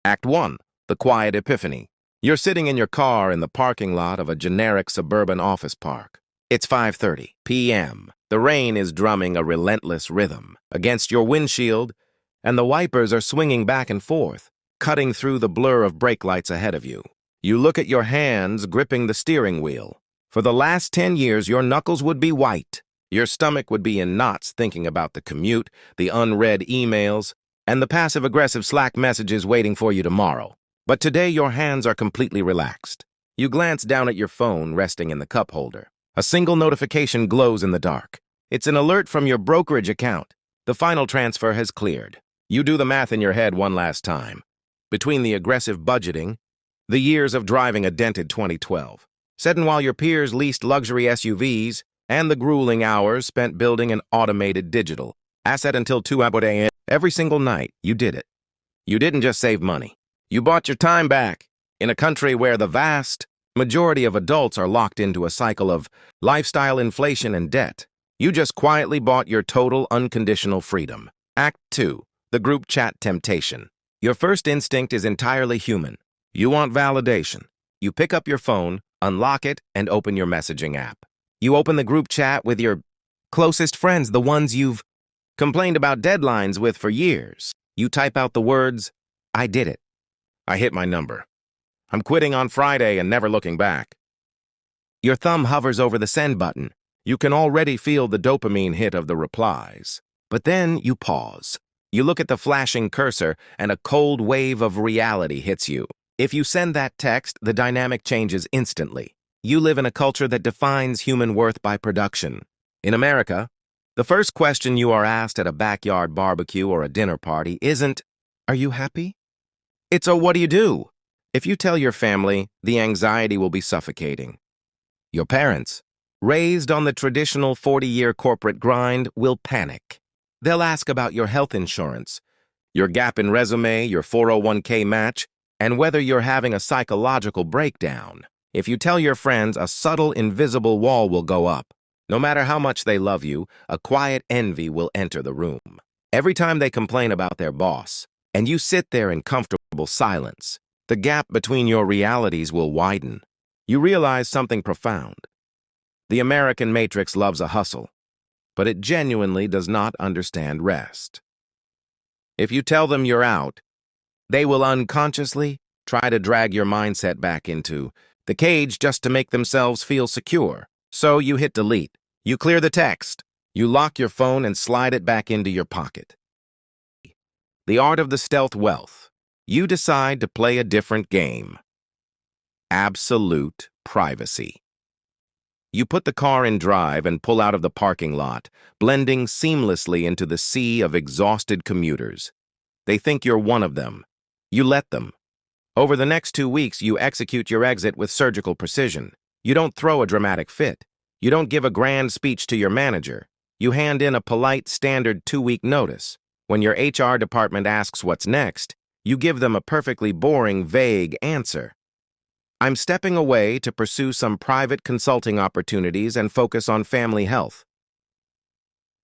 Act 1. The Quiet Epiphany. You're sitting in your car in the parking lot of a generic suburban office park. It's 5:30 p.m. The rain is drumming a relentless rhythm against your windshield, and the wipers are swinging back and forth, cutting through the blur of brake lights ahead of you. You look at your hands gripping the steering wheel. For the last 10 years, your knuckles would be white. Your stomach would be in knots thinking about the commute, the unread emails, and the passive-aggressive Slack messages waiting for you tomorrow. But today, your hands are completely relaxed. You glance down at your phone resting in the cup holder. A single notification glows in the dark. It's an alert from your brokerage account. The final transfer has cleared. You do the math in your head one last time. Between the aggressive budgeting, the years of driving a dented 2012, set in while your peers leased luxury SUVs, and the grueling hours spent building an automated digital asset until 2 a.m. Every single night, you did it. You didn't just save money. You bought your time back in a country where the vast majority of adults are locked into a cycle of lifestyle inflation and debt. You just quietly bought your total unconditional freedom. Act 2. The Group Chat Temptation. Your first instinct is entirely human. You want validation. You pick up your phone, unlock it, and open your messaging app. You open the group chat with your closest friends, the ones you've complained about deadlines with for years. You type out the words, "I did it. I hit my number. I'm quitting on Friday and never looking back." Your thumb hovers over the send button. You can already feel the dopamine hit of the replies. But then you pause. You look at the flashing cursor, and a cold wave of reality hits you. If you send that text, the dynamic changes instantly. You live in a culture that defines human worth by production. In America, the first question you are asked at a backyard barbecue or a dinner party isn't, "Are you happy?" It's a "What do you do?" If you tell your family, the anxiety will be suffocating. Your parents, raised on the traditional 40-year corporate grind, will panic. They'll ask about your health insurance, your gap in resume, your 401k match, and whether you're having a psychological breakdown. If you tell your friends, a subtle, invisible wall will go up. No matter how much they love you, a quiet envy will enter the room. Every time they complain about their boss, and you sit there in comfortable silence, the gap between your realities will widen. You realize something profound. The American matrix loves a hustle, but it genuinely does not understand rest. If you tell them you're out, they will unconsciously try to drag your mindset back into the cage just to make themselves feel secure. So you hit delete. You clear the text. You lock your phone and slide it back into your pocket. The art of the stealth wealth. You decide to play a different game. Absolute privacy. You put the car in drive and pull out of the parking lot, blending seamlessly into the sea of exhausted commuters. They think you're one of them. You let them. Over the next 2 weeks, you execute your exit with surgical precision. You don't throw a dramatic fit. You don't give a grand speech to your manager. You hand in a polite, standard 2-week notice. When your HR department asks what's next, you give them a perfectly boring, vague answer. "I'm stepping away to pursue some private consulting opportunities and focus on family health."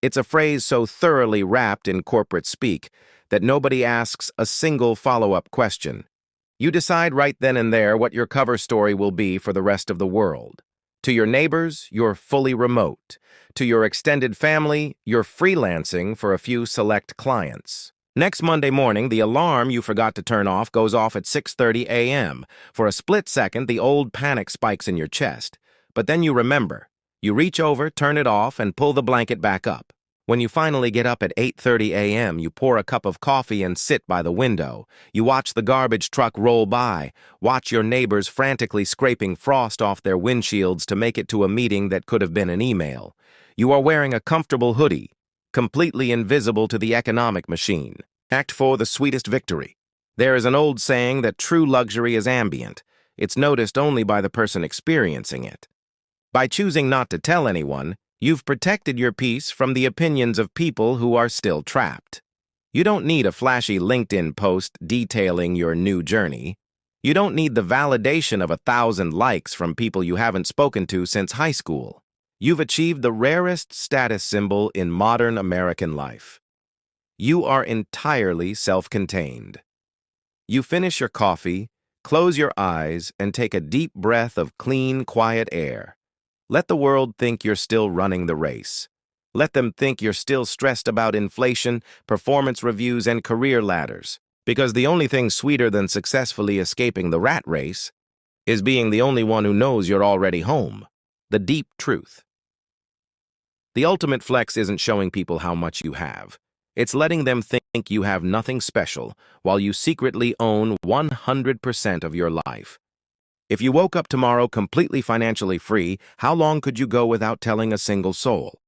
It's a phrase so thoroughly wrapped in corporate speak that nobody asks a single follow-up question. You decide right then and there what your cover story will be for the rest of the world. To your neighbors, you're fully remote. To your extended family, you're freelancing for a few select clients. Next Monday morning, the alarm you forgot to turn off goes off at 6:30 a.m. For a split second, the old panic spikes in your chest. But then you remember. You reach over, turn it off, and pull the blanket back up. When you finally get up at 8:30 a.m., you pour a cup of coffee and sit by the window. You watch the garbage truck roll by, watch your neighbors frantically scraping frost off their windshields to make it to a meeting that could have been an email. You are wearing a comfortable hoodie, completely invisible to the economic machine. Act 4, the sweetest victory. There is an old saying that true luxury is ambient. It's noticed only by the person experiencing it. By choosing not to tell anyone, you've protected your peace from the opinions of people who are still trapped. You don't need a flashy LinkedIn post detailing your new journey. You don't need the validation of 1,000 likes from people you haven't spoken to since high school. You've achieved the rarest status symbol in modern American life. You are entirely self-contained. You finish your coffee, close your eyes, and take a deep breath of clean, quiet air. Let the world think you're still running the race. Let them think you're still stressed about inflation, performance reviews, and career ladders. Because the only thing sweeter than successfully escaping the rat race is being the only one who knows you're already home. The deep truth. The ultimate flex isn't showing people how much you have. It's letting them think you have nothing special while you secretly own 100% of your life. If you woke up tomorrow completely financially free, how long could you go without telling a single soul?